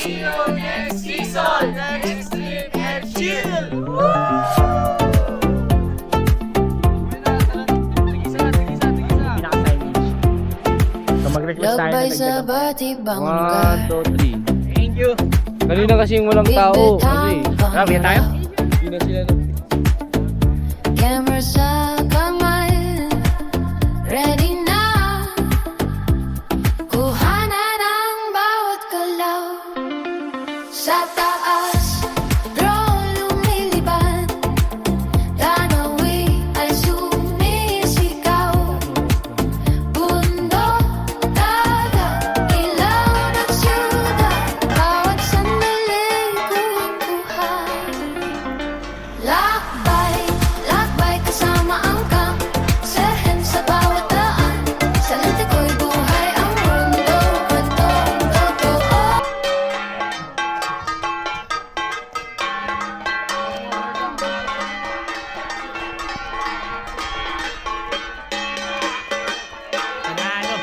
See you next season. Next trip and chill. Lakbay sa ba't ibang lugar. 1, 2, 3. Thank you. Kanina kasi walang tao. Kasi, Grabe tayo. hindi na sila. Camera sa kamay, ready na. Kuhanan ang bawat galaw. Sa taas, drone lumilipad. Tanawi ay sumisigaw. Bundok, dagat, ilaw ng siyudad. Bawat sandali kuha-kuha. Lakbay, lakbay kasama ang camp. Serhen sa bawat daan. Sa lente ko'y buhay ang mundo. Kwentong totoo. Ano?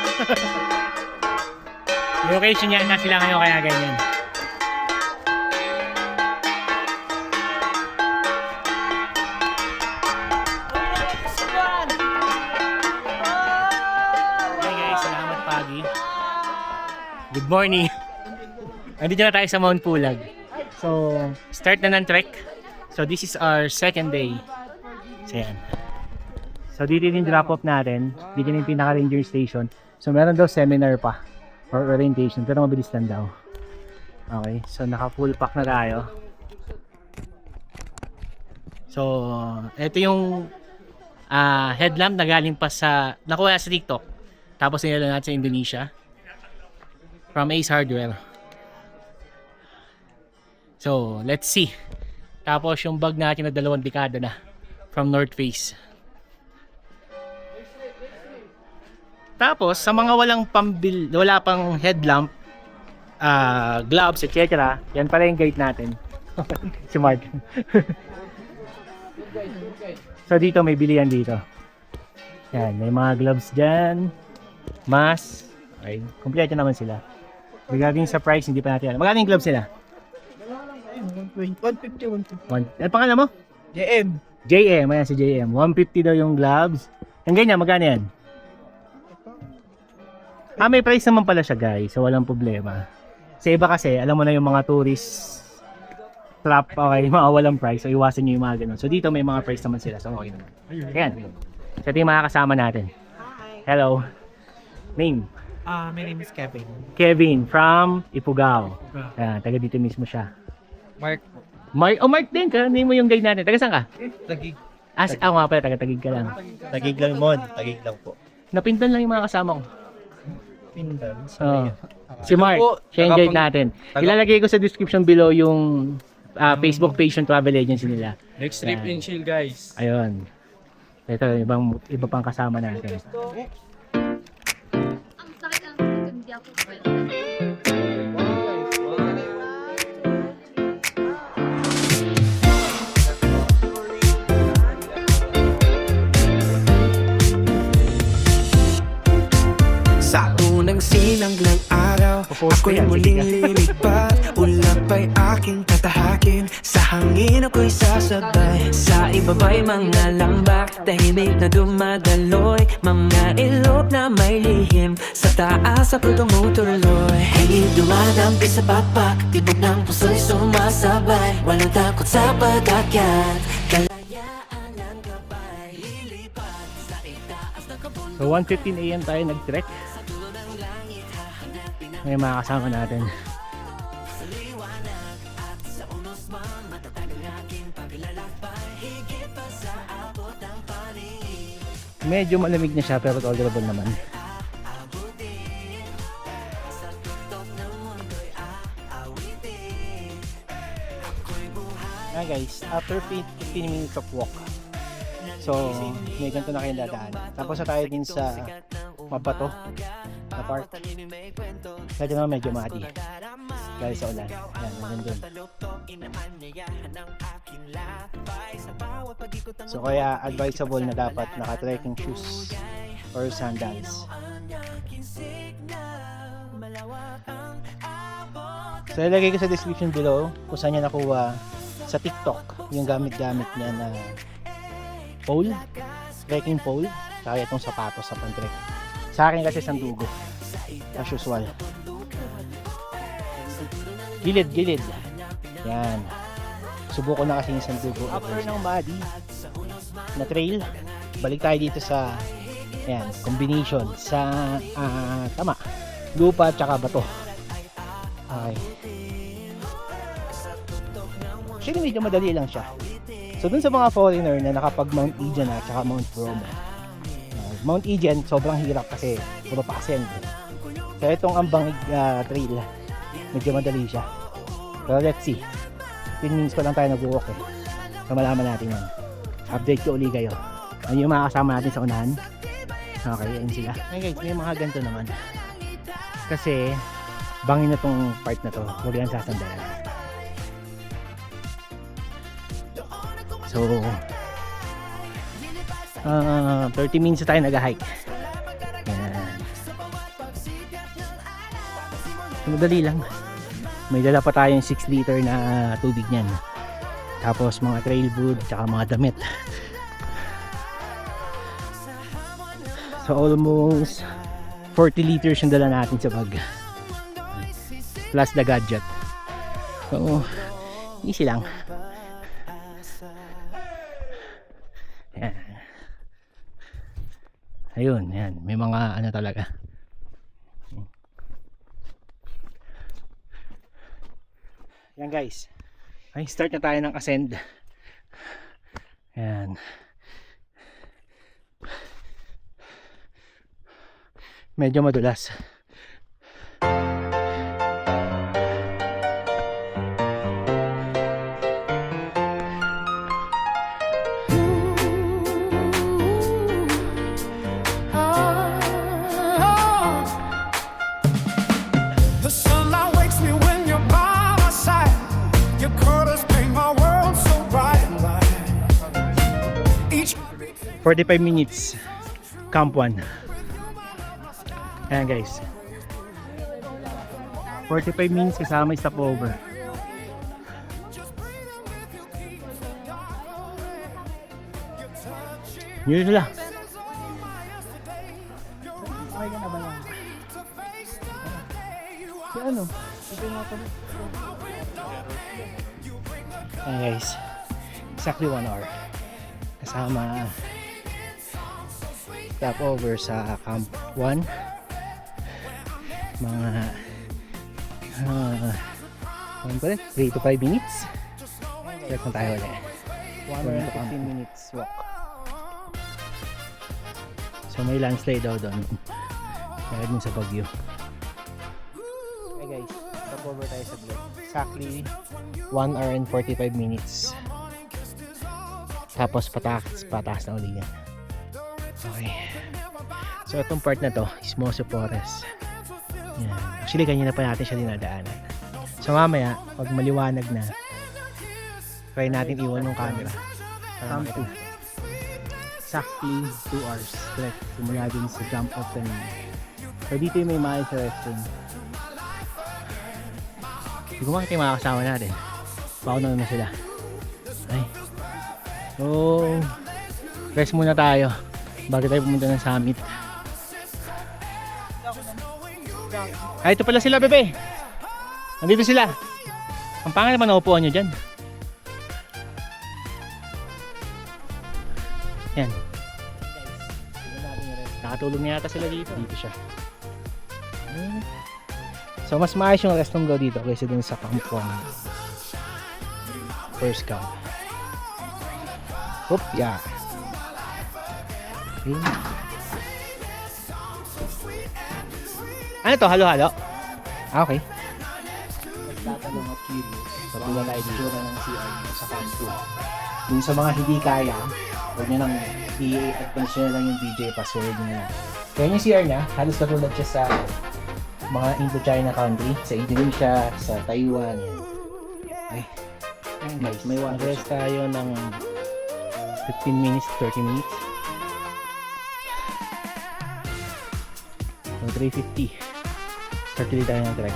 Location niya na sila ngayon kaya ganyan. Okay guys, salamat Pagi. Good morning. Andito na tayo sa Mount Pulag. So, start na ng trek. So, this is our second day. So, yan. So, dito yung drop-off natin. Dito yung pinaka-ranger station. So, meron daw seminar pa or orientation. Pero mabilis lang daw. Okay. So, naka-full pack na tayo. So, ito yung headlamp na galing pa sa nakuha sa TikTok. Tapos nilala natin sa Indonesia. From Ace Hardware. So, let's see. Tapos yung bag natin na 2 dekada na from North Face. Tapos sa mga wala pang headlamp, gloves, etc. Yan pala yung guide natin. Si Mark. So dito may bilihan dito. Yan, may mga gloves dyan. Mask. Okay, kompleto naman sila. Regarding sa price, hindi pa natin alam. Magkano yung gloves nila? 150. Ano pangalan mo? JM. JM, ayan si JM. 150 daw yung gloves. Yung ganyan, magkano yan? May price naman pala siya guys, so walang problema. Sa iba kasi, alam mo na yung mga tourist trap, okay, mga walang price, so iwasan nyo yung mga ganun. So dito may mga price naman sila, so okay naman. Ayan. So ito yung mga kasama natin. Hello. Name? My name is Kevin. Kevin from Ifugao. Ayan, taga dito mismo siya. Mark. Mark din ka, name mo yung guide natin. Taga saan ka? Tagig. Nga pala, taga-Tagig ka lang. Tagig lang mon. Tagig lang po. Napintan lang yung mga kasama ko. Pindan. Oh. Si Mark, po, siya yung guide natin. Ilalagay ko sa description below yung Facebook page ng travel agency nila. Next trip and chill guys. Ayun. Ito, iba pang kasama natin. Ang sakit ang hindi ako pwede. Sa unang sinanglang araw, ako'y muling lilipat. Ulap ay aking tatahakin, sa hangin ako'y sasabay. Sa ibaba'y mga lambak, tahimik na dumadaloy. Mga ilog na may lihim, sa taas ako tumutuloy. Hangin dumadampi sa pakpak, tibok ng puso'y sumasabay. Walang takot sa pag-akyat, kalayaan ang gabay. Lilipat sa itaas ng kabundok. So 1:15 AM tayo nag-trek. May mga kasama natin. Medyo malamig na siya pero tolerable naman. Guys, after 15 minutes of walk, so may ganito na kayong dadaan. Tapos na tayo din sa Mabato na park. Kaya naman medyo mati dahil sa ulan. Yan, nandun. So kaya advisable na dapat naka-trekking shoes or sandals. So ilagay ko sa description below kung saan niya nakuha sa TikTok yung gamit-gamit niya na pole, trekking pole, saka itong sapatos sa pantrek. Sa akin kasi sandugo, as usual. Gilid. Yan. Subuko na kasi yung sandugo. After ng body na trail, balik tayo dito sa yan, combination sa tama, lupa at saka bato. Okay. Actually medyo madali lang siya. So dun sa mga foreigner na nakapag Mount Aegean at saka Mount Bromo, Mount Aegean sobrang hirap kasi puro pa-ascend. So itong Ambang trail, medyo madali siya. Pero let's see. 10 minutes pa lang tayo nag-walk eh. So malaman natin yan. Update ko uli kayo. Ano yung mga kasama natin sa unahan? Okay, yun sila. Hey guys, may mga ganito naman. Kasi bangin na tong part na to. Huwag yan sasandalan. So 30 minutes na tayo nag-hike. Yan. Madali lang. May dala pa tayong 6 liter na tubig niyan. Tapos mga trail food, tsaka mga damit. So almost 40 liters yung dala natin sa bag. Plus the gadget. So easy lang. Yan. Ayun, yan. May mga ano talaga. Yan guys. Ay, start na tayo ng ascend. Yan. Medyo madulas. The sunlight wakes me when you're by my side. Your colors paint my world so bright and light. Each 45 minutes. Camp 1. Ayan guys. 45 minutes kasama yung stopover. Yun sila. Okay ka na ba lang? Si ano? Ayan guys. Exactly 1 hour. Kasama stopover sa Camp 1. Mga ano pa rin? 3 to 5 minutes. Check na tayo ulit. 1 hour and 15 minutes walk. So may landslide daw doon. Kaya din sa Baguio. Hey guys, stop over tayo sa vlog. Exactly 1 hour and 45 minutes. Tapos pataas na uli yan. Okay. So itong part na to is Moso Forest. Yan. Actually kanina pa natin siya dinadaanan. So mamaya pag maliwanag na, try natin iwan yung camera. Camp 2. Exactly 2 hours trek simula din sa jump off kanina. So dito yung may mahal sa restroom. Hindi ko makita yung mga kasama natin. Paunaw na sila. Ay. So rest muna tayo bago tayo pumunta ng summit. Ay, ito pala sila, bebe. Nandito sila. Ang pangit naman na upuan nyo dyan. Yan. Nakatulog na yata sila dito. Dito siya. So mas maayos yung restroom daw dito kaysa dun sa camp 1. First camp. Oop, yeah. Okay. Ano to? Halo-halo? Ah, okay. Nagtatanong at curious. So tingnan tayo dito ng CR sa camp 2. Dun sa mga hindi kaya, huwag nyo nang i-advance nyo lang yung DJ password nyo. Kaya yung CR niya, halos katulad siya sa mga Indo-China country, sa Indonesia, sa Taiwan. Ay, guys, may one rest tayo ng 15 minutes, 30 minutes. So 350. Start ulit tayo ng trek.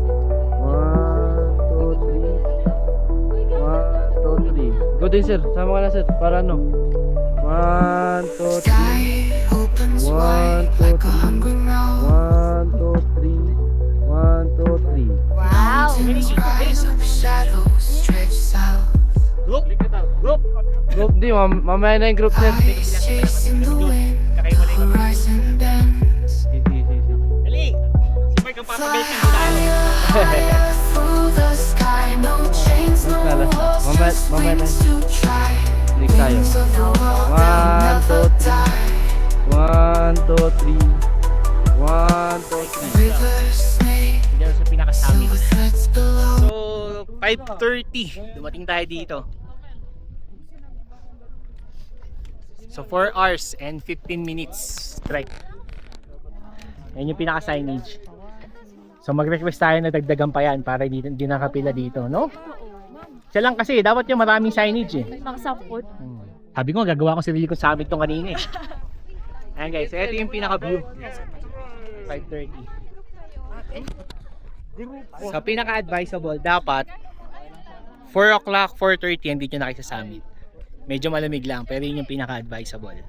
Go din, sir. Sama ka na, sir. Para ano? 1, 2, 3. Sky opens wide like a hungry mouth. 1, 2, 3. 1, 2, 3. Wow! Rise up, shadows stretch out. Group, di. Mamaya na yung group, sir. Eyes chasing the wind. Horizon bends. Easy. Dali! Si Mark ang Fly papabalik na higher through the sky. No chains, no Lala. walls, Mamaya- just mamaya wings to try. Balik tayo. Wings of the world, 1, they'll never 2, 3. die. 1, 2, 3. 1, 2, 3. Rivers snake, Diyan sa pinakasami. silver threads below. So, 5:30. Dumating tayo dito. So, 4 hours and 15 minutes trek. Yan yung pinaka-signage. So, mag-request tayo na dagdagan pa yan para hindi nakapila dito, no? Siya lang kasi, dapat yung maraming signage eh. Nakasapot. Sabi ko, gagawa ko sarili kong summit tong kanina eh. Ayan guys, so ito yung pinaka-view. 5:30. So, pinaka-advisable, dapat 4 o'clock, 4:30, hindi nyo na kayo sa summit. Medyo malamig lang, pero yun yung pinaka-advisable.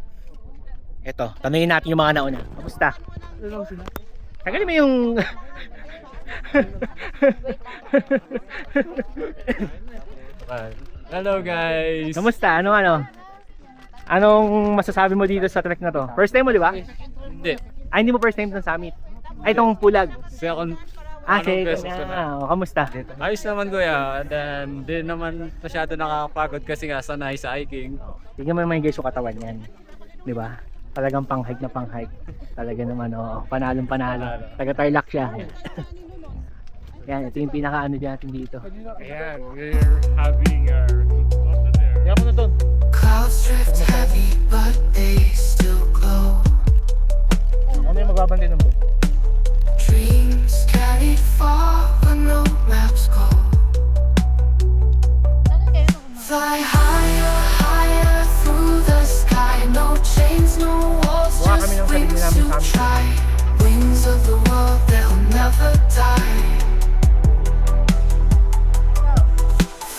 Eto, tanungin natin yung mga nauna. Kamusta? Tagalin mo yung... Hello guys! Kamusta? Anong masasabi mo dito sa trek na to? First time mo, di ba? Hindi. Ay, hindi mo first time itong summit. Ay, itong Pulag. Second, Sige beses ko na. Kamusta? ayos naman kuya. And then, di naman masyado nakakapagod kasi nga sanay sa hiking. Tingnan mo naman guys yung katawan yan. Di ba? Talagang pang-hike na pang-hike. Talaga naman, panalong panalo. Taga-Tarlac siya. Yan, ito yung pinaka-ano natin dito. Ayan, we're having our... Kaya po na doon. Clouds drift heavy, but they still glow. Ano yung magbabantay ng boat? Dreams carried far where no maps go. Fly higher, higher through the sky. No chains, no walls, Buka kami just ng sarili wings namin to summit. try. Wings of the world, they'll never die.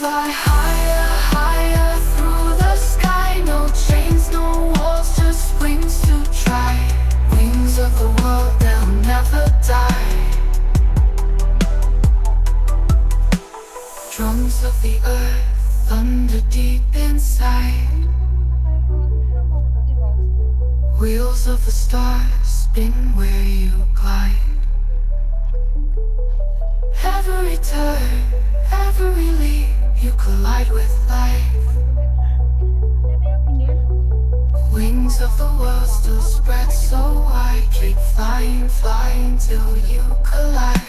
Fly higher, higher through the sky. No chains, no walls, just wings to try. Wings of the world, they'll never die. Drums of the earth, thunder deep inside. Wheels of the stars spin where you glide. Every turn, every leap, you collide with life. Wings of the world still spread so wide. Keep flying, flying till you collide.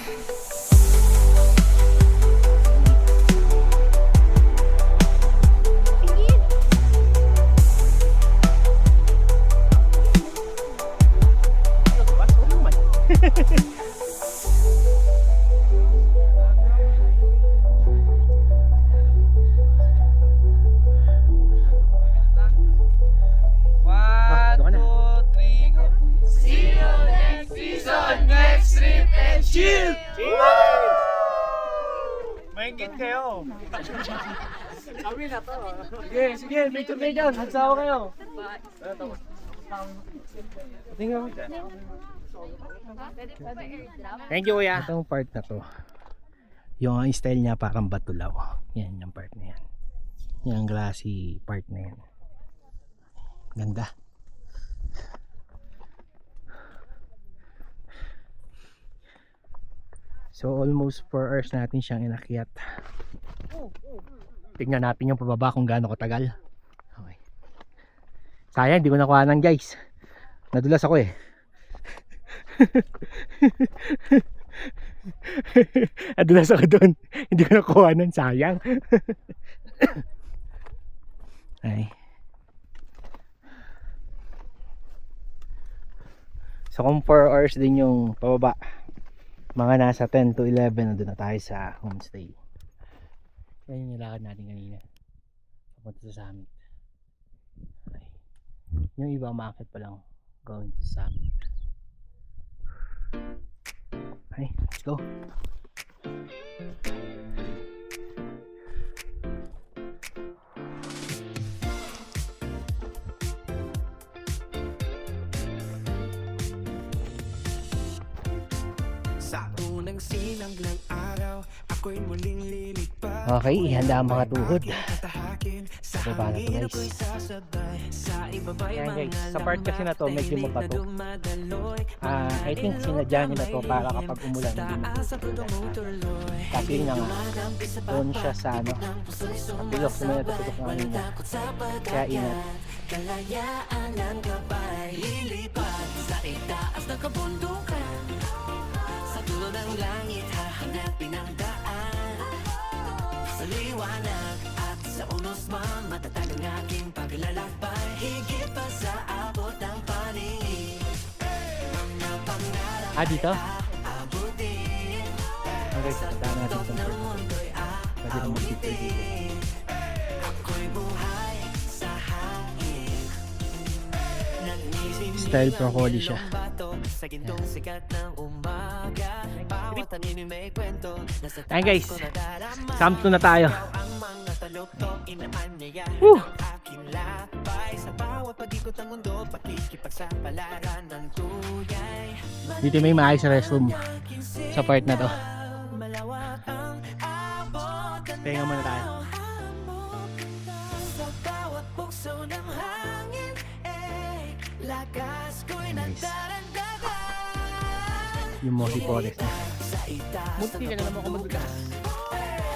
Doon ka na. Maingit kayo. Sige, may turn dyan. Hansawa kayo. Thank you, kuya. Itong part na to, yung style niya parang batulaw. Yan, yung part na yan. Yung glassy part na yan. Ganda. So almost 4 hours natin siyang inakyat. Tignan natin yung pababa kung gaano katagal. Okay. Sayang, di ko nakuhanan guys. Nadulas ako eh. Nadulas ako doon. Hindi ko nakuhanan, sayang. Ay. So kung 4 hours din yung pababa, mga nasa 10 to 11 nandun na tayo sa homestay. Yan yung nilakad natin kanina papunta sa summit. Okay. Yung iba umakit pa lang going to summit. Okay, let's go. Sa unang sinanglang araw, ako'y muling lilipad. Okay, ihanda ang mga tuhod. Baba na to, guys. Ayan guys, sa part kasi na to medyo mabato. I think sinadya nila to para kapag umulan hindi mabutulan. Kasi yun nga nga, doon siya sa bilok, sumaya tutulok ng kanina. Kaya inat. Kalayaan ng gabay, lilipad sa itaas ng kabundukan. Sa dulo ng langit, hahanapin ang daan. Sa liwanag at sa unos man, matatag ang aking paglalakbay. Higit pa sa abot ng paningin. Mga pangarap Dito? abutin. Okay, punta natin Tok itong ng part. mundo'y Pwede na mag-dipper dito. ako'y buhay sa hangin. Nanising Style Pro Holy siya. sa gintong sikat ng umaga. bawat tanim may kwento. Nasa Ayan taas guys, ko nadarama. Camp 2 na tayo. Ang mga taluktok, inaanyayahan Woo! ng aking lapay. Sa bawat pag-ikot ng mundo, pakikipagsapalaran ng tuyay. Dito may maayos na restroom sa part na to. Malawak ang abot ka Pahinga muna tayo. sa bawat bukso ng hangin. Lakas ko'y nagdaragdagan. Yung Mosi Forest na. Sa itaas Munti ka na naman ako madulas.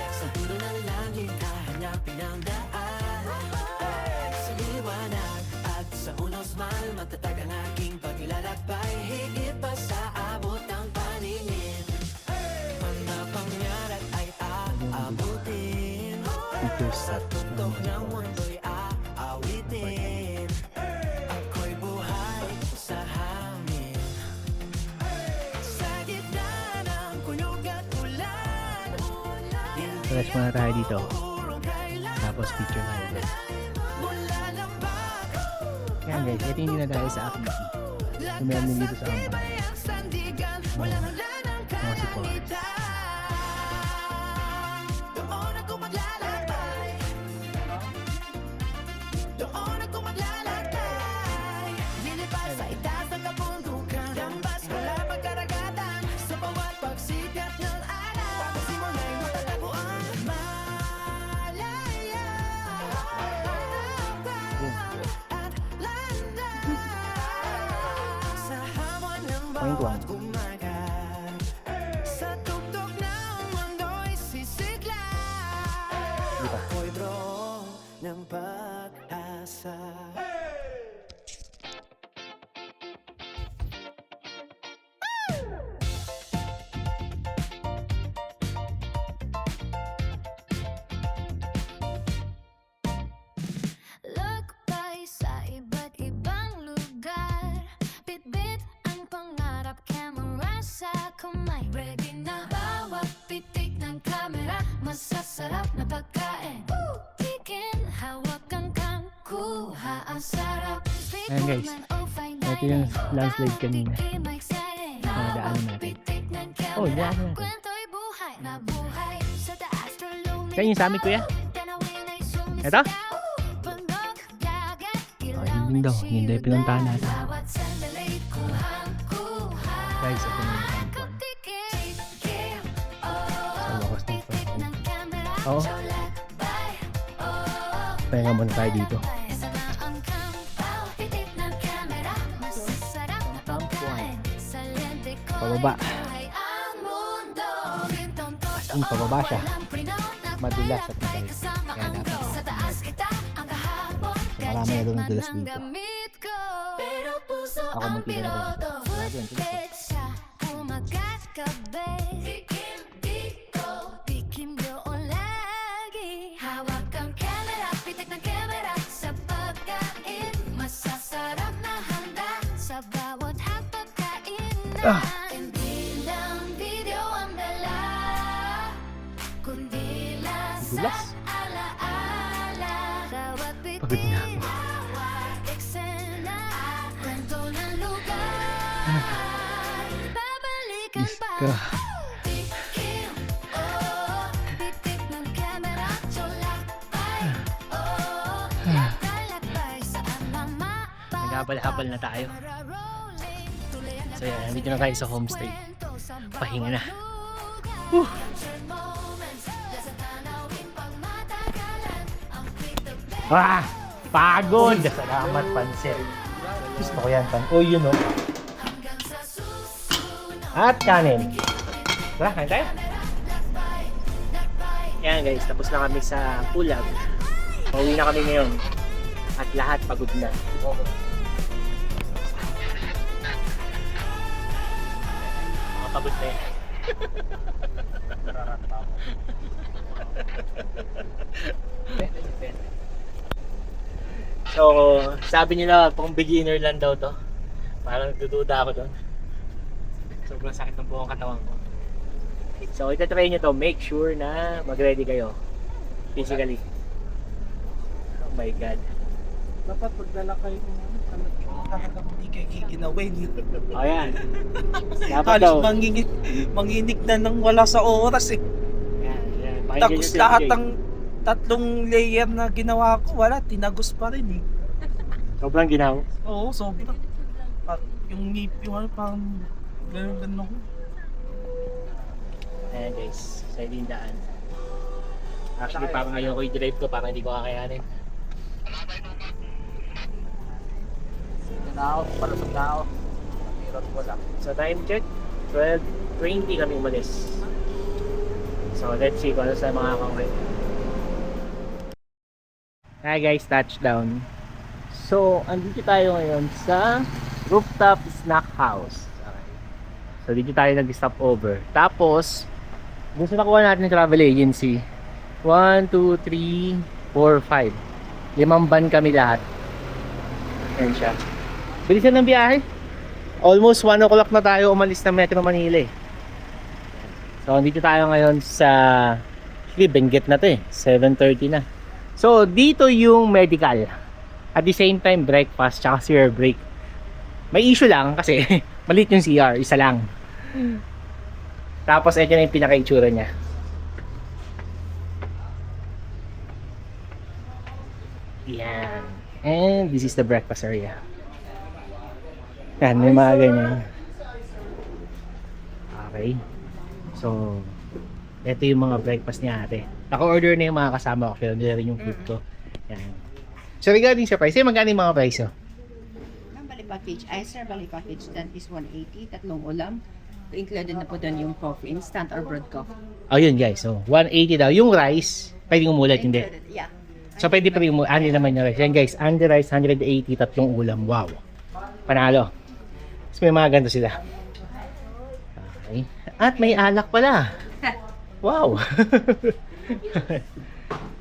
sa dulo ng langit, hahanapin ang daan. Sa liwanag at sa unos man, matatag ang aking paglalakbay. Higit pa sa abot ng paningin. Mga pangarap ay aabutin. Pictures Sa tuktok ng mundo'y aawitin. Ako'y buhay sa hangin. Sa gitna ng kulog at ulan. Rest muna tayo dito. Tapos picture tayo. Mula ng bago. Yan guys, ito yung dinadayo sa activity. So meron din dito sa Ambang. Ang sandigan, walang hula ng Mosi Forest. kalangitan. Doon ako maglalakbay. Doon ako maglalakbay. Lilipad sa itaas ng kabundukan. Gambas mula pagkaragatan. Sa bawat pagsikat ng araw. Pagkasimula'y matatagpuan. Malaya. At landa. Sa hamon ng Point bawat one. umaga. Sa tugtog ng mundo'y sisigla. Ako'y drone ng pag-asa. Lakbay sa iba't ibang lugar. Bitbit ang pangarap, camera sa kamay. Ready na bawat pitik ng kamera. Masasarap na pagkain. Tikin, hawak ang kuha ang sarap. Ayan, guys. Ito yung landslide kanina. Nadaanan natin. Oh, daanan natin. Kwento'y buhay na buhay. Sa taas tulong Yan yung sa amin, kuya. Ito? Oh, yun daw. Yun daw yung pinuntahan natin. Guys, ito na yung camp 1. Sa wakas ng panahon. Oo. Pahinga muna tayo dito. Pababa. As in, pababa siya. Madulas at matarik. Kaya dapat marami na doon madulas dito. Ako munti na rin. Grabe, ang tulis. Tikim doon lagi. Hawak ang camera, pitik ng camera sa pagkain. Masasarap na handa sa bawat hapagkain. Hindi lang video ang dala, kundi Dulas. lasa alaala. Bawat Pagod na ako. bawat eksena, kwento ng lugar. Babalikan Diyos pa. ko. Tikim, oh, pitik ng camera, tsulakbay, oh, lakbay saan man mapa. Naghabal-habal na tayo. So yan, nandito na tayo sa homestay. Pahinga na. Whew. Ah! Pagod! Salamat, pansit. Gusto ko yan, pan. Oh, yun, oh. At kanin. Tara, kain tayo. Yan guys, tapos na kami sa Pulag. Pauwi na kami ngayon. At lahat pagod na. Mga pagod na yan. So, sabi nila pang beginner lang daw to. Parang nagdududa ako doon. Sobrang sakit ng buong katawan ko. So, itatry nyo to. Make sure na mag-ready kayo. Physically. Oh my God. Dapat magdala kayo ng talagang hindi kayo giginawin. Ayan. Dapat Halos daw. manginig na nang wala sa oras eh. Yan. Tapos lahat ng tatlong layer na ginawa ko, wala, tinagos pa rin eh. Sobrang ginaw. Oo, sobrang. Yung ngip, yung ano, parang gano'n ako. Ayan guys, sa daan. Actually, parang ayoko i-drive ko, parang hindi ko kakayanin. Palusog na ako. Meron ko lang. So time check, 12:20 kami umalis. So let's see kung ano sa mga kamay. Hi guys, touchdown. So, andito tayo ngayon sa Rooftop Snack House. Okay. So dito tayo nag-stop over. Tapos, gusto na kuha natin ng travel agency. 1, 2, 3, 4, 5. 5 van kami lahat. Ayan siya. Bilisan ng biyahe. Almost 1 o'clock na tayo umalis ng Metro Manila eh. So, dito tayo ngayon sa... Actually, Benguet na to eh. 7:30 na. So, dito yung medical. At the same time, breakfast tsaka CR break. May issue lang kasi maliit yung CR. Isa lang. Tapos, ito na yung pinaka-itsura niya. Yan. And this is the breakfast area. Yan, may mga ganyan. Okay. So, ito yung mga breakfast ni ate. Naka-order na yung mga kasama ko. Kaya nila rin yung food ko. Yan. So, regarding sa price, magkano yung mga price oh? Ang bali package, sir, bali package that is 180, tatlong ulam. Included na po doon yung coffee, instant or broad coffee. Oh, yun guys. So, 180 daw. Yung rice, pwedeng umulat, hindi. Included, yeah. So, pwede pa rin umulat. Andi naman yung rice. Yan guys, andi rice, 180, tatlong ulam. Wow. Panalo. So, may mga ganito sila. Okay. At may alak pala. Wow.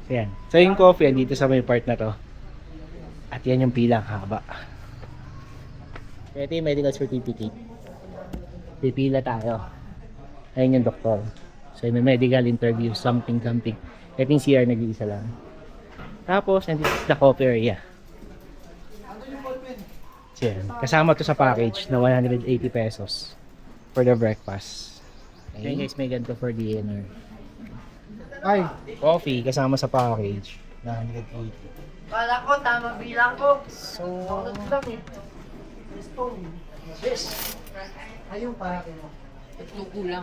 Yan. So, yung coffee, dito sa may part na to. At yan yung pilang haba. Ito yung medical certificate. Pipila tayo. Ayun yung doktor. So, may medical interview, something. Ito yung CR, nag-iisa lang. Tapos, and this is the coffee area. So, yan. Kasama to sa package na 180 pesos for the breakfast. Okay. Then guys, may ganito for dinner. Ay, coffee kasama sa package na 180. Wala ko, tama bilang ko. So, Ayun para kayo. Tatlong ulam.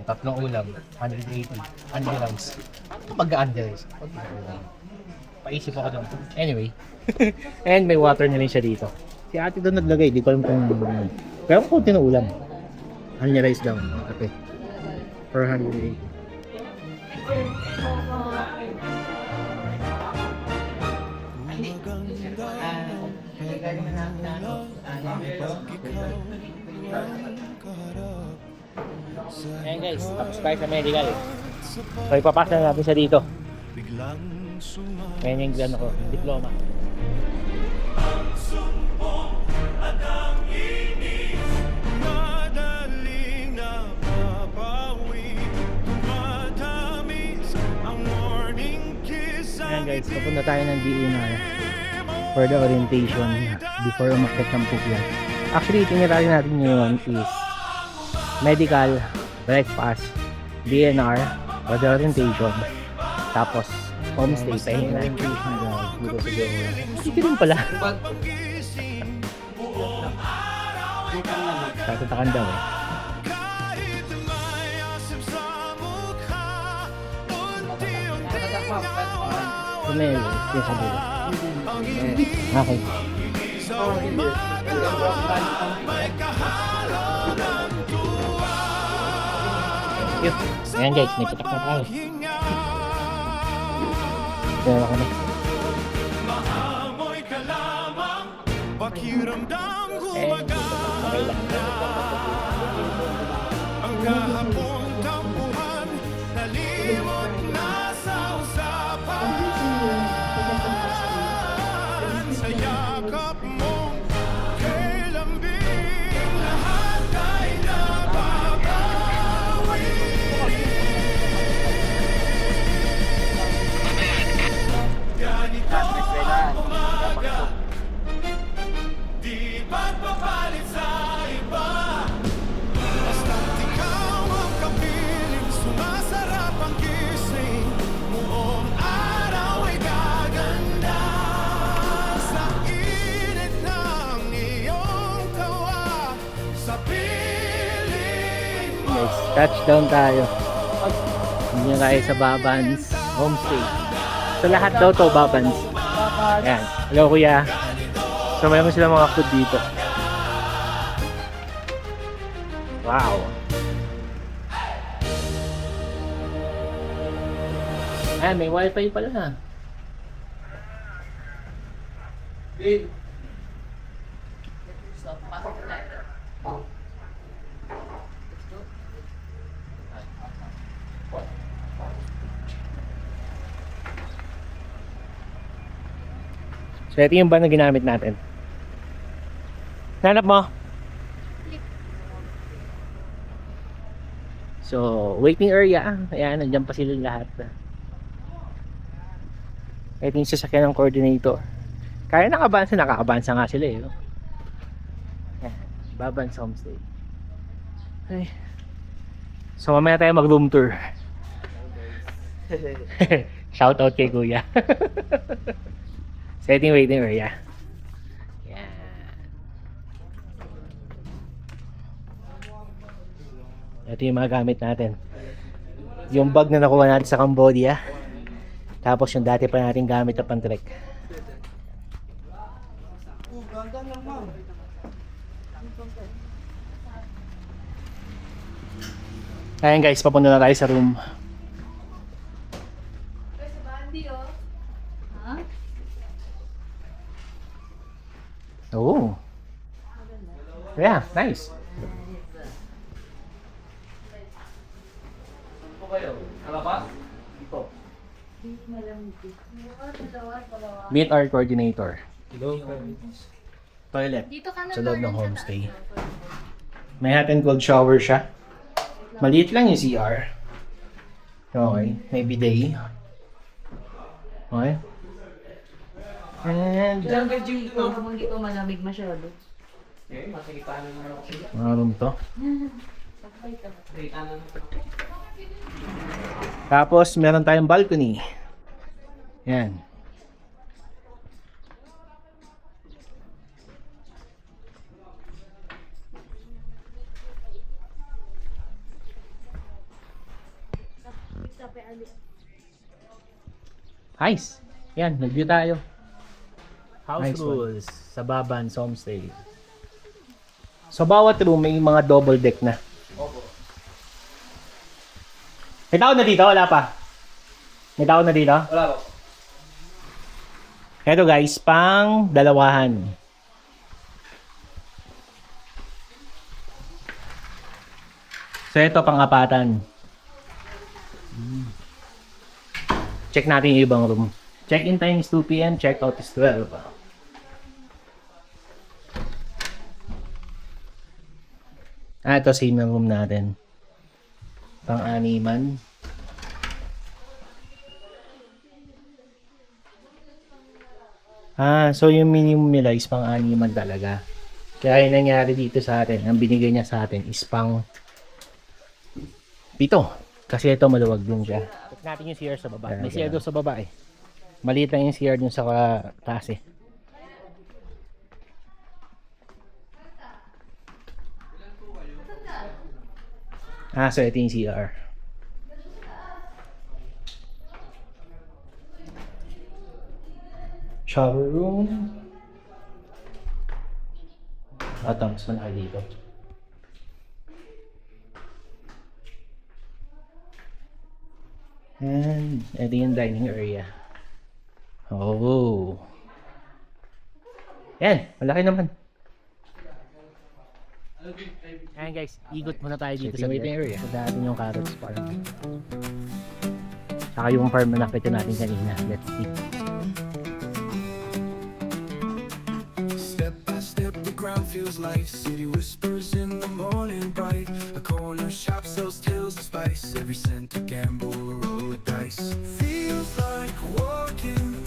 tatlong ulam, 180. Underrice. Ano pag-underrice? Paisip ako doon. Anyway. And may water na rin siya dito. Si ate doon naglagay, di ko alam kung... Pero kung konti na ulam. Underrice daw. Okay. For 180. Ayan guys, tapos tayo sa medical. So ipapasa na natin siya dito. Ayan yung ano ko, diploma. Ayan guys, papunta tayo ng DNR for the orientation before umakyat ng Puklan. Actually, itinirahin natin ngayon is medical, breakfast, DNR, for the orientation, tapos homestay, pahinga natin dito sa dito rin pala. Tatatakan daw eh. Kumelo, yung sa dulo. Okay. Yun. Ayan guys, may patak na tayo. Kaya ka na. Okay lang. Touchdown tayo. Hindi na tayo sa Babans Homestay. So lahat daw to Babans. Ayan. Hello kuya. So mayroon sila mga food dito. Wow. Ayan, may wifi pala na. So ito yung van na ginamit natin. Hanap mo? So, waiting area. Ayan, nandiyan pa sila lahat. Ito yung sasakyan ng coordinator. Kaya nakabansa nga sila eh. Ayan, Babans Homestay. Ay. So, mamaya tayo mag-room tour. Shout out kay kuya. So, ito yung waiting area. Ayan. Ito yung mga gamit natin. Yung bag na nakuha natin sa Cambodia. Tapos yung dati pa natin gamit na pang-trek. Ganda lang, ma'am. Ayan guys, papunta na tayo sa room. Oh. Yeah, nice. Meet our coordinator. Toilet sa loob ng homestay. May hot and cold shower siya. Maliit lang yung CR. Okay, may bidet. Okay. And Hindi ko malamig masyado. mga room to. Tapos meron tayong balcony. Yan. Nice. Yan, nag-view tayo. House Nice one. rules sa Babans Homestay. So bawat room may mga double deck na. May tao na dito? Wala pa? May tao na dito? Wala po. Eto guys, pang dalawahan. So ito pang apatan. Check natin yung ibang room. Check-in time is 2 PM, check-out is 12. Ito same ng room natin. Pang-animan. So yung minimum nila is pang-animan talaga. Kaya yung nangyari dito sa atin, ang binigay niya sa atin is pang 7. Kasi ito maluwag din siya. Check natin yung CR sa baba. May CR doon sa baba eh. Maliit lang yung CR dun sa taas eh. So ito yung CR. Shower room. Mas malaki dito. And ito yung dining area. Oh. Yan, malaki naman. Ayan guys, ikot muna tayo dito sa waiting area. Sa dati yung carrots farm. Saka yung farm na nakita natin kanina. Let's see. Step by step, the ground feels like city whispers in the morning bright. A corner shop sells tales of spice. Every cent a gamble, a roll of dice. Feels like walking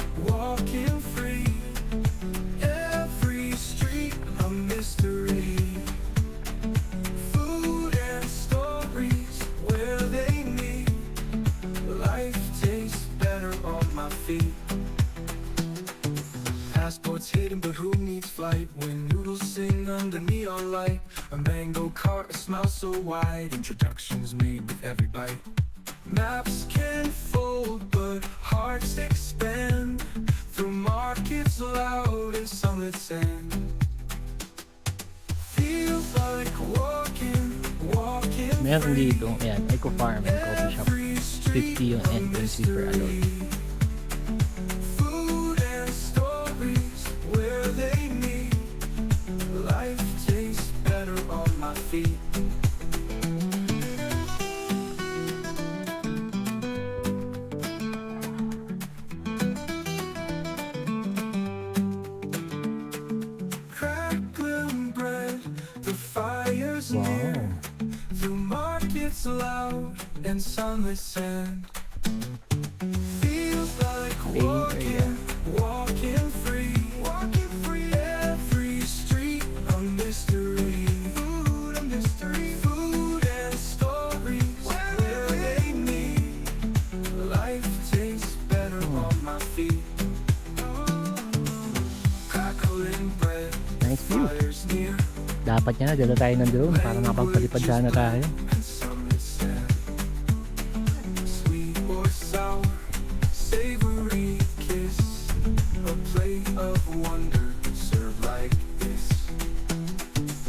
free. Every street a mystery. Food and stories where they meet. Life tastes better on my feet. Passports hidden, but who needs flight when noodles sing under neon light? A mango cart smells so wide. Introductions made with every bite. Maps can fold, but hearts expand. Through markets loud and sunlit sand. Feels like walking Meron free. dito, ayan, Eco Farm and Coffee Shop. 50 yung entrance fee per adult. Food and stories where they meet. Life tastes better on my feet. Crackling bread, the fire's near. Wow. Through markets loud and sunlit sand. Feels like walking free. Every street a mystery. Food a mystery. Food and stories where they meet. Life tastes better on my feet. Crackling bread, Nice view. fire's near. Dapat nga, dala tayo ng drone para mapagpalipad sana tayo. And sunlit sand. Sweet or sour, savory kiss. A plate of wonder served like this.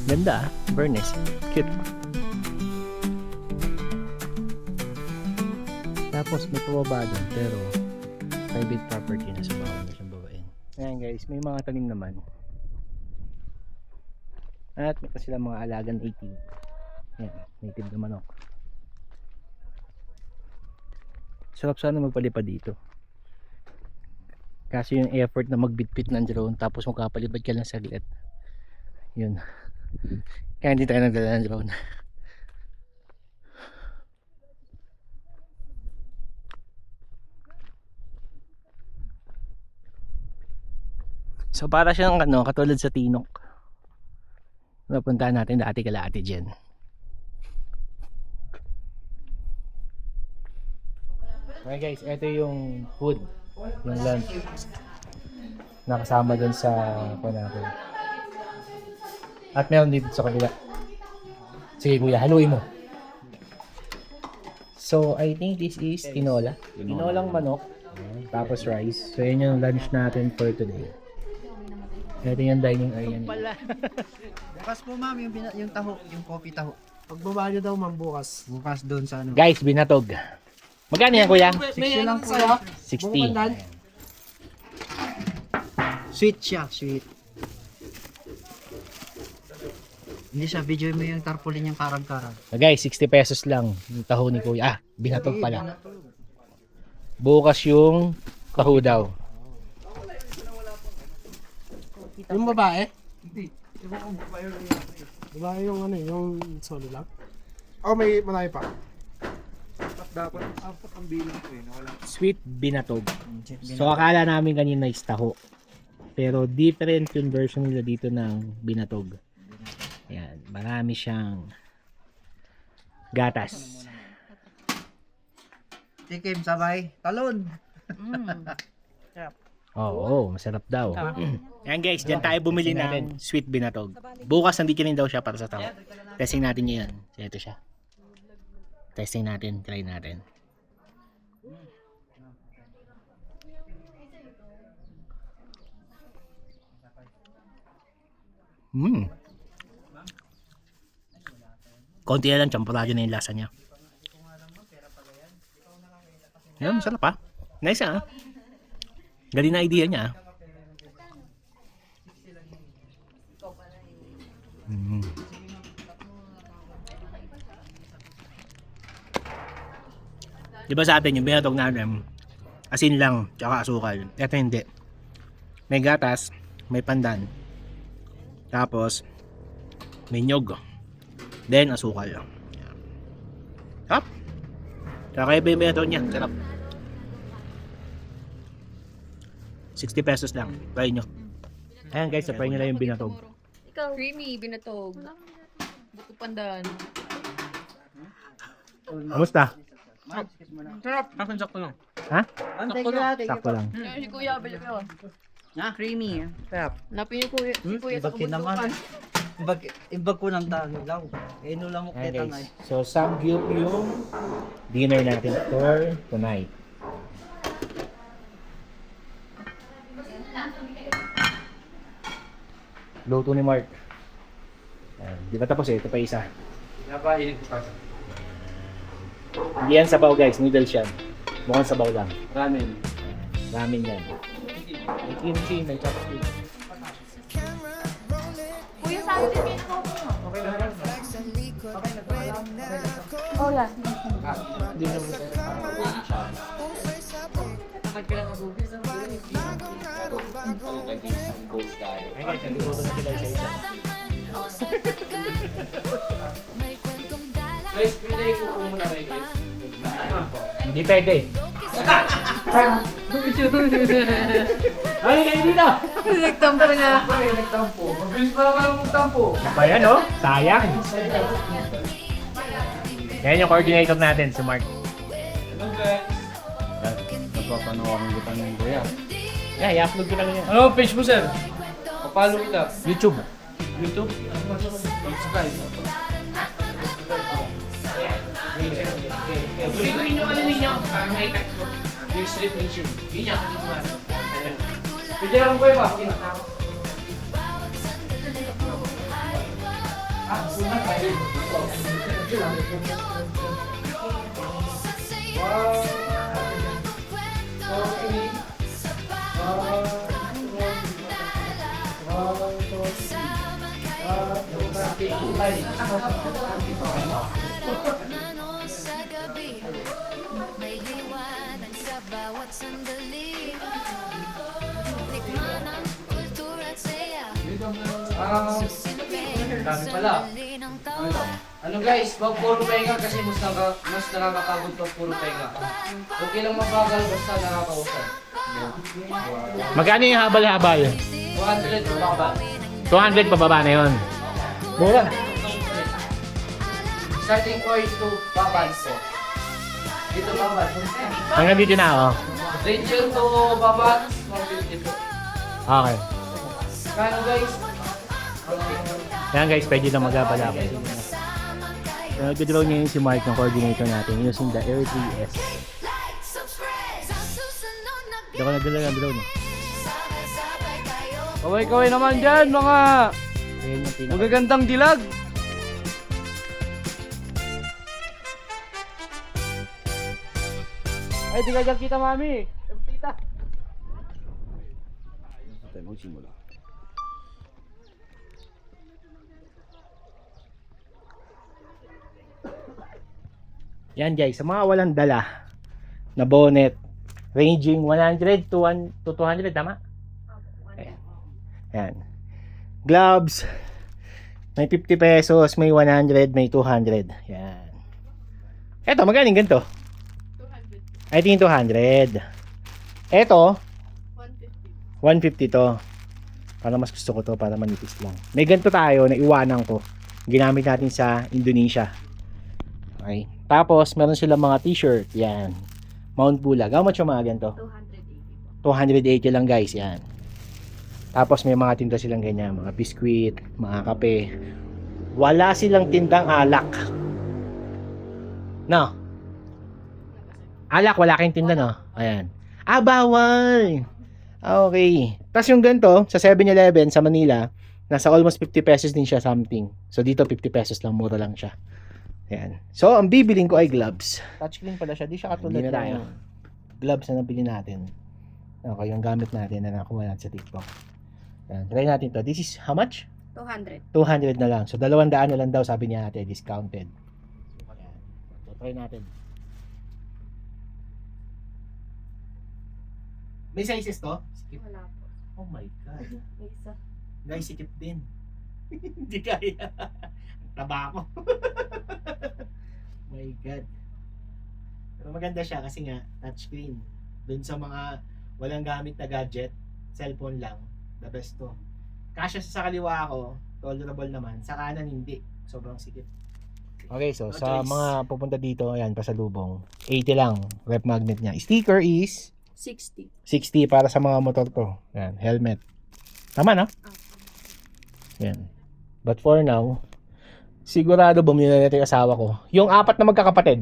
Ganda ah, Bernes. Cute. Tapos may pababa doon, pero private property na sa bawah na siyang babain. Ayan guys, may mga tanim naman. At may pa sila mga alagang native. Ayan, native na manok. Sarap sana magpalipad dito. Kasi yung effort na magbitbit ng drone tapos magkapalipad ka lang saglit. Yun. Kaya hindi tayo nagdala ng drone. So para siyang ano, katulad sa Tinok. Napuntahan natin dati kala Ate Jen. Okay guys, ito yung food, yung lunch. Nakasama dun sa natin. At meron dito sa kabila. Sige kuya, haluin mo. So I think this is tinola. Tinolang manok, tapos rice. So yun yung lunch natin for today. Ito yung dining area nila. Bukas po ma'am, yung taho, yung coffee taho. Pagbaba nyo daw ma'am bukas. Bukas doon sa ano. Guys, binatog. Magkano yan kuya? 60 lang po ya. 60. Sweet siya, sweet. Hindi siya, video mo yung tarpaulin yung karag-karag. So guys, 60 pesos lang yung taho ni kuya. Ah, binatog pala. Bukas yung taho daw. Yung babae? Hindi. Babae yung ano, yung solo lang? Oh, may malaki pa. Dapat apat ang bilang ko eh. Sweet binatog. So akala namin kanina is taho. Pero different yung version nila dito ng binatog. Ayan, marami siyang gatas. Tikim, sabay, talon. Oo, masarap daw. Ayan guys, dyan tayo bumili ng sweet binatog. Bukas nandito rin daw siya para sa tao. Testing natin yun. So ito siya. Testing natin, try natin. Konti na lang, champurado na yung lasa niya. Yan, masarap ah. Nice ah. Galing na idea niya ah. Diba sa atin yung binatog natin, asin lang, tsaka asukal. Ito hindi. May gatas, may pandan, tapos may nyog, then asukal. Sarap. Tsaka iba yung binatog niya, sarap. 60 pesos lang, try nyo. Ayan guys, try nyo lang yung binatog. Ikaw. Creamy, binatog. Buko pandan. Kamusta? Sarap. Akin sakto lang. Ha? Antay ka natin. Sakto lang. Si Kuya, balik ko. Creamy. Sarap. Hanapin niyo Kuya, si Kuya sa Bakit naman? kabutukan. Ibag ko ng talo lang. Ino lang mo Ayan kita guys. So, samgyup yung dinner natin for tonight. Luto ni Mark. Ayan. Di ba tapos eh? Ito pa isa. Napahilig ko pa. Hindi yan sabaw guys. Noodles yan. Mukhang sabaw lang. Ramen. Ramen yan. May kimchi, may chopstick. Kuya, sa akin din ako. Oh, yeah. Ay guys, nagluto na sila isa-isa. May kwentong dala. Guys, pinay ko po muna kayo guys. Hindi pwede. Ay, kayo dito! Nagtampo na. Mabilis pa naman ang magtampo. Ba yan, oh? Sayang. Yan yung coordinator natin, si Mark. Hello guys. Napapanood kita ng kuya. Yeah, i-upload ko lang yan. Ano page mo sir? Papalo kita. YouTube. YouTube? Subscribe. Gawin nyo ano ninyo? Parang may text mo. Yung strip mission. Yun yan. Pwede lang kuya ba? Ano sa gabi, may liwanag sa bawat sandali. Tikman ang kultura at saya. Dami pala. Sandali ng tawa. Ano guys, wag puro pahinga kasi mas nakakapagod pag puro pahinga. Okay lang mabagal basta nakakausap. Magkano yung habal-habal? 100 baba. 200 pababa na yun. Mura. Starting point to babans po. Dito babans. Hanggang dito na ako. Rachel to babans, 150 po. Okay. Kano guys? Yan guys, pwede na mag-habal-habal. Nag-draw niya yung si Mark, yung coordinator natin, using the Air 3S. Like, subscribe sa susunod na Hindi ako nagdala ng draw niya. sabay-sabay tayo. Kaway-kaway naman dyan mga Ayan yung pinaka. magagandang dilag. Ay, di ka dyan kita mami. Kita. Yan guys, sa mga walang dala na bonnet, ranging 100 to 200, tama? Ayan. Yan. Gloves, may 50 pesos, may 100, may 200. Yan. Eto, magaling ganito? 200. I think 200. Eto, 150 to. Para mas gusto ko to, para manipis lang. May ganito tayo na iwanan ko. Ginamit natin sa Indonesia. Okay. Tapos, meron silang mga t-shirt. Yan. Mount Bulag. How much yung mga ganito? 280 lang guys. Yan. Tapos, may mga tinda silang ganyan. Mga biskwit, mga kape. Wala silang tindang alak. No? Alak, wala kayong tinda, no? Ayan. Ah, bawal! Okay. Tapos yung ganito, sa 7-Eleven sa Manila, nasa almost 50 pesos din siya something. So, dito 50 pesos lang. Mura lang siya. Ayan. So, ang bibiling ko ay gloves. Touchscreen pala siya. Di siya katulad Hindi na tayo. ng gloves na nabili natin. Okay, yung gamit natin na nakuha natin sa TikTok. Ayan. Try natin to. This is how much? 200. 200 na lang. So, 200 na lang daw sabi niya ate. Discounted. Ayan. So, try natin. May sizes to? Skip. Wala po. Oh my God. May isa. Guys, sikip din. Hindi kaya. Taba ako. My God. Pero maganda siya kasi nga, touchscreen. Doon sa mga walang gamit na gadget, cellphone lang, the best to. Kasya sa kaliwa ko, tolerable naman. Sa kanan, hindi. Sobrang sikip. Okay, so No sa choice. mga pupunta dito, ayan, pasalubong. 80 lang, rep magnet niya. Sticker is 60. 60 para sa mga motor to. Ayan, helmet. Tama, no? Ayan. But for now, sigurado bumili na natin yung asawa ko. Yung 4 na magkakapatid,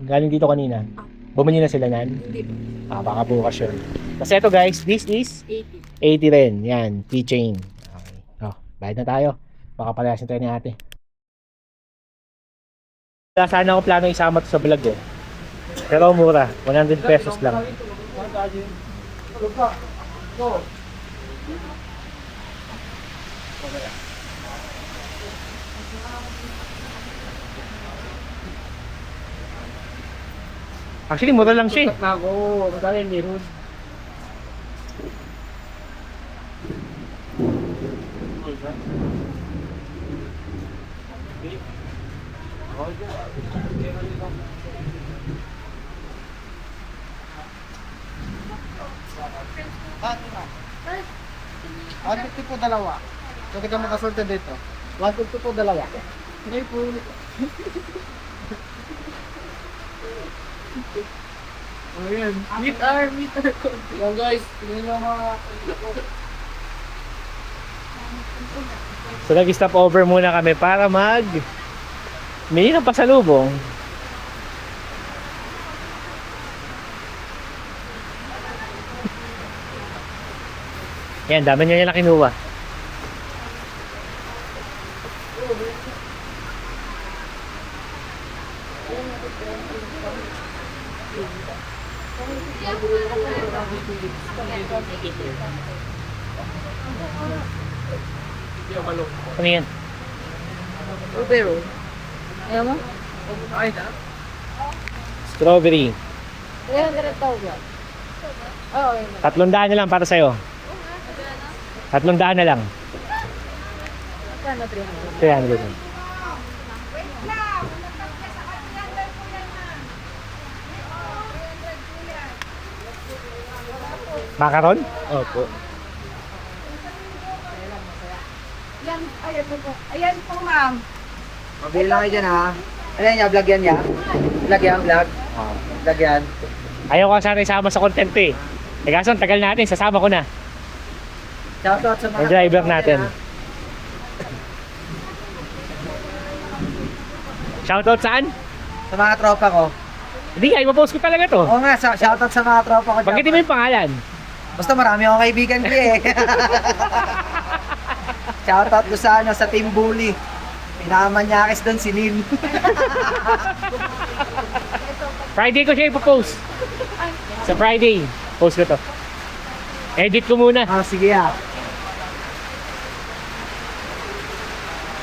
galing dito kanina. Bumili na sila nan? Hindi po. Baka bukas yun. Kasi ito guys, this is 80. 80 rin. Yan, keychain. Okay. Oh, bayad na tayo. Baka palayasin tayo ni ate. Wala sana ako plano isama to sa vlog eh. Pero mura, 100 pesos lang. Actually, mura lang siya eh. Ako, madali meron. Ano po dalawa? Kung kita makasulta dito. 150 po dalawa. Hindi po. Ayan. Meet our. Yan guys, tingnan nyo mga... So nag-stop over muna kami para mili ng pasalubong. Yan, dami niya nila kinuha. Ano yan? Pero, Ayaw mo? ay na. Strawberry. 300,000. Oo, yun. 300 na lang para sa'yo. 300 na lang. Magkano 300? 300 lang. Macaron? Opo. Yan, ayan po. Ayan po, ma'am. Mabili lang kayo dyan ha. Ano yan niya? Vlog yan niya? Vlog yan, vlog. Vlog yan. Ayaw ko sana isama sa content eh. Eh kaso, ang tagal natin, sasama ko na. Shoutout sa mga Yung driver tropa natin. ha. Shoutout saan? Sa mga tropa ko. Hindi nga, ipopost ko talaga to. Oo nga, shoutout sa mga tropa ko. Banggitin mo yung pangalan. Basta marami akong kaibigan ko eh. Shoutout ko sa sa Team Bully. Pinamanyakis doon si Lin. Friday ko siya ipopost. Sa Friday, post ko to. Edit ko muna. Sige ha.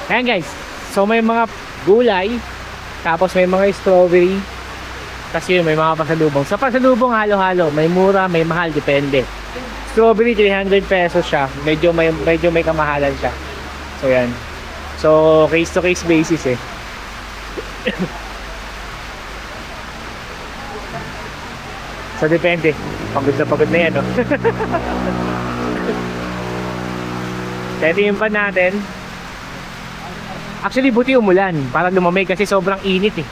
Ayan guys, so may mga gulay, tapos may mga strawberry, kasi yun, may mga pasalubong. Sa pasalubong, halo-halo, may mura, may mahal, depende. Strawberry, 300 pesos siya, medyo may kamahalan siya. So yan. So, case to case basis eh. So, depende. Pagod na yan, no? Ito yung pan natin. Actually, buti umulan para lumamig kasi sobrang init eh.